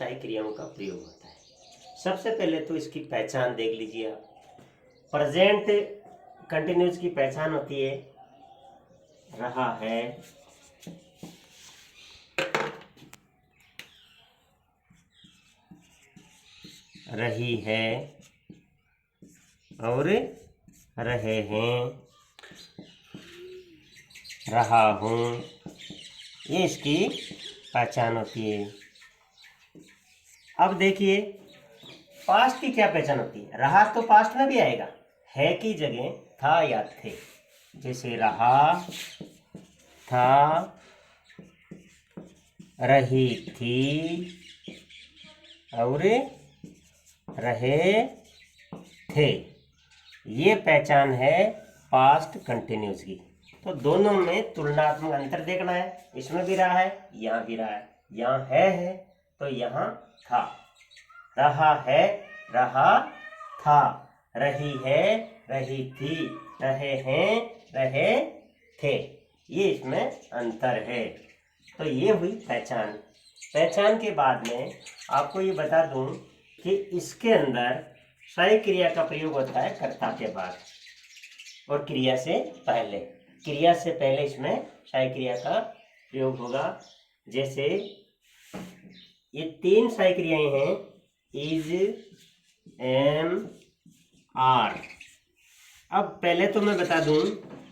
सारी क्रियाओं का प्रयोग होता है। सबसे पहले तो इसकी पहचान देख लीजिए आप। प्रेजेंट कंटिन्यूस की पहचान होती है रहा है, रही है और रहे हैं, रहा हूँ, ये इसकी पहचान होती है। अब देखिए पास्ट की क्या पहचान होती है। रहा तो पास्ट में भी आएगा, है की जगह था या थे। जैसे रहा, था, रही थी और रहे थे, ये पहचान है पास्ट कंटिन्यूस की। तो दोनों में तुलनात्मक अंतर देखना है। इसमें भी रहा है, यहाँ भी रहा है। यहाँ है तो यहाँ था। रहा है, रहा था। रही है, रही थी। रहे हैं, रहे थे। ये इसमें अंतर है। तो ये हुई पहचान। पहचान के बाद में आपको ये बता दूं कि इसके अंदर सही क्रिया का प्रयोग होता है कर्ता के बाद और क्रिया से पहले। क्रिया से पहले इसमें सही क्रिया का प्रयोग होगा। जैसे ये तीन सही क्रियाएं हैं, इज, एम, आर। अब पहले तो मैं बता दूं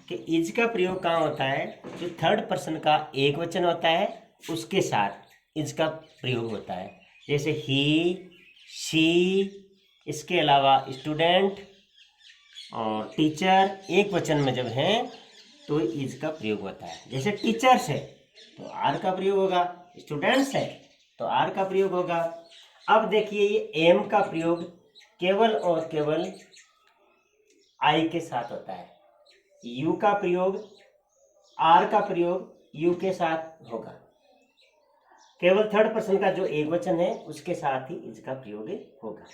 कि इज का प्रयोग कहाँ होता है। जो थर्ड पर्सन का एक वचन होता है उसके साथ इज का प्रयोग होता है। जैसे ही, शी, इसके अलावा स्टूडेंट और टीचर एक वचन में जब हैं तो इज का प्रयोग होता है। जैसे टीचर्स है तो आर का प्रयोग होगा, स्टूडेंट्स है तो आर का प्रयोग होगा। अब देखिए ये एम का प्रयोग केवल और केवल आई के साथ होता है। यू का प्रयोग, आर का प्रयोग यू के साथ होगा। केवल थर्ड पर्सन का जो एक वचन है उसके साथ ही इज का प्रयोग होगा।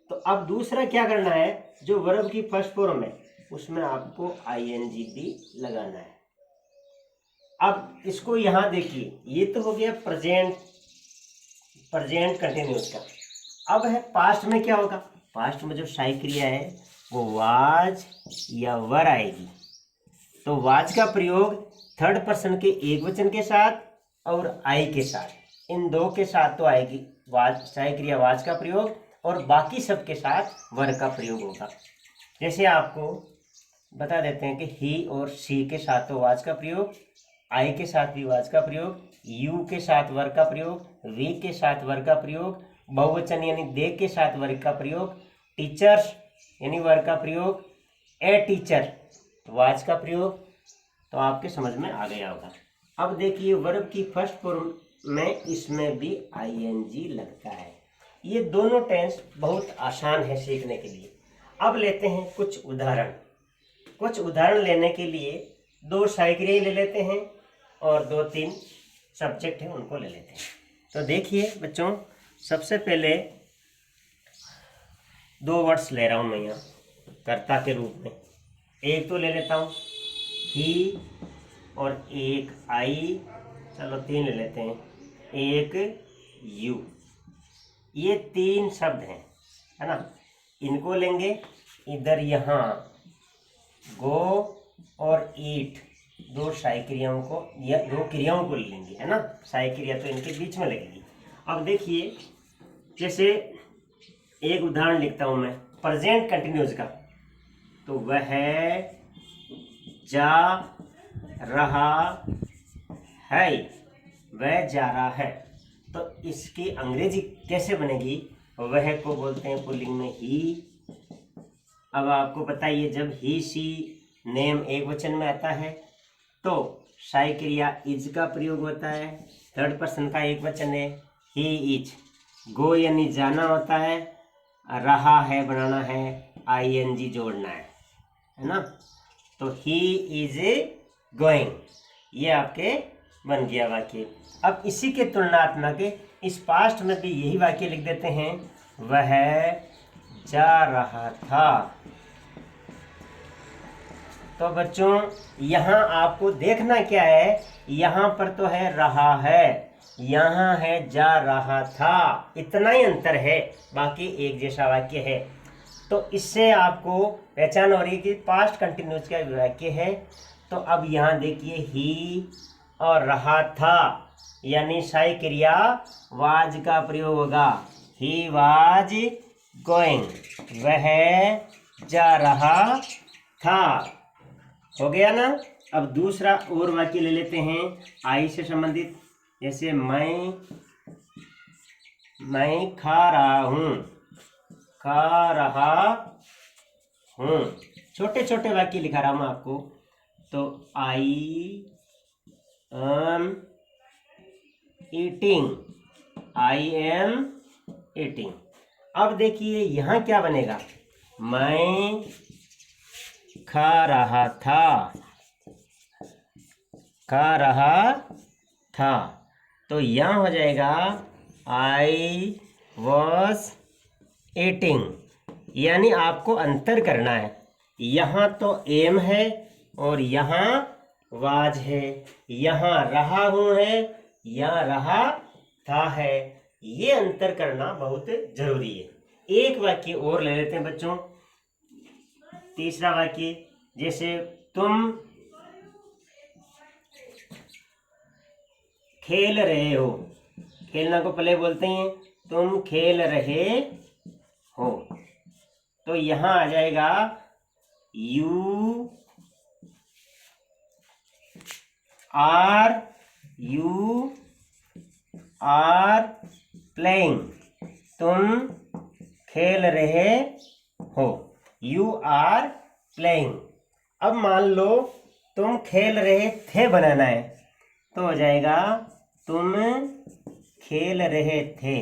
तो अब दूसरा क्या करना है, जो वर्ब की फर्स्ट फॉर्म है उसमें आपको आईएनजी भी लगाना है। अब इसको यहां देखिए, ये तो हो गया प्रेजेंट कंटिन्यूस का। अब है पास्ट में क्या होगा। पास्ट में जो सहायक क्रिया है वो वाज या वर आएगी। तो वाज का प्रयोग थर्ड पर्सन के एक वचन के साथ और आई के साथ, इन दो के साथ तो आएगी वाज, सहायक क्रिया वाज का प्रयोग, और बाकी सब के साथ वर का प्रयोग होगा। जैसे आपको बता देते हैं कि ही और सी के साथ तो वाज का प्रयोग, आई के साथ भी वाज का प्रयोग, यू के साथ वर का प्रयोग, वी के साथ वर का प्रयोग, बहुवचन यानी दे के साथ वर का प्रयोग, टीचर्स यानी वर का प्रयोग, ए टीचर वाज का प्रयोग। तो आपके समझ में आ गया होगा। अब देखिए वर्ब की फर्स्ट फॉर्म में इसमें भी आईएनजी लगता है। ये दोनों टेंस बहुत आसान है सीखने के लिए। अब लेते हैं कुछ उदाहरण। कुछ उदाहरण लेने के लिए दो सहायक क्रियाएं ले लेते हैं और दो तीन सब्जेक्ट हैं उनको ले लेते हैं। तो देखिए बच्चों, सबसे पहले दो वर्ड्स ले रहा हूं मैं यहाँ कर्ता के रूप में। एक तो ले लेता हूँ ही और एक आई, चलो तीन ले लेते हैं, एक यू। ये तीन शब्द हैं, है ना। इनको लेंगे इधर, यहाँ गो और ईट, दो सहायक क्रियाओं को या दो क्रियाओं को ले लेंगे, है ना। सहायक क्रिया तो इनके बीच में लगेगी। अब देखिए, जैसे एक उदाहरण लिखता हूं मैं प्रेजेंट कंटिन्यूस का। तो वह जा रहा है, वह जा रहा है। तो इसकी अंग्रेजी कैसे बनेगी। वह को बोलते हैं पुल्लिंग में ही। अब आपको बताइए, जब ही, शी, नेम एक वचन में आता है तो सहायक क्रिया इज का प्रयोग होता है। थर्ड पर्सन का एक वचन है ही इज। गो यानी जाना होता है, रहा है बनाना है, आईएनजी जोड़ना है ना। तो ही इज गोइंग, ये आपके बन गया वाक्य। अब इसी के तुलनात्मक इस पास्ट में भी यही वाक्य लिख देते हैं, वह जा रहा था। तो बच्चों यहाँ आपको देखना क्या है, यहाँ पर तो है रहा है, यहाँ है जा रहा था। इतना ही अंतर है, बाकी एक जैसा वाक्य है। तो इससे आपको पहचान हो रही है कि पास्ट कंटिन्यूस का वाक्य है। तो अब यहाँ देखिए ही और रहा था, यानी सहायी क्रिया वाज का प्रयोग होगा। ही वाज गोइंग, वह जा रहा था। हो गया ना। अब दूसरा और वाक्य ले लेते हैं आई से संबंधित। जैसे मैं खा रहा हूँ, खा रहा हूँ। छोटे छोटे वाक्य लिखा रहा हूँ आपको। तो I am eating, I am eating. अब देखिए यहाँ क्या बनेगा, मैं खा रहा था, खा रहा था। तो यहाँ हो जाएगा आई वॉज ईटिंग। यानी आपको अंतर करना है। यहाँ तो एम है और यहाँ वाज है, यहाँ रहा हूँ है, यहाँ रहा था है। ये अंतर करना बहुत जरूरी है। एक वाक्य और ले लेते हैं बच्चों, तीसरा वाक्य। जैसे तुम खेल रहे हो, खेलना को पहले बोलते हैं तुम खेल रहे हो। तो यहाँ आ जाएगा यू आर प्लेइंग, तुम खेल रहे हो। You are playing. अब मान लो तुम खेल रहे थे बनाना है, तो हो जाएगा तुम खेल रहे थे।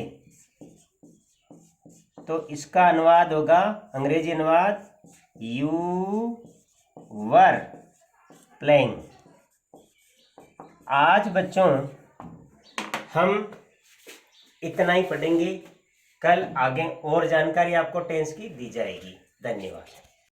तो इसका अनुवाद होगा, अंग्रेजी अनुवाद, यू वर प्लेइंग। आज बच्चों हम इतना ही पढ़ेंगे। कल आगे और जानकारी आपको टेंस की दी जाएगी। धन्यवाद।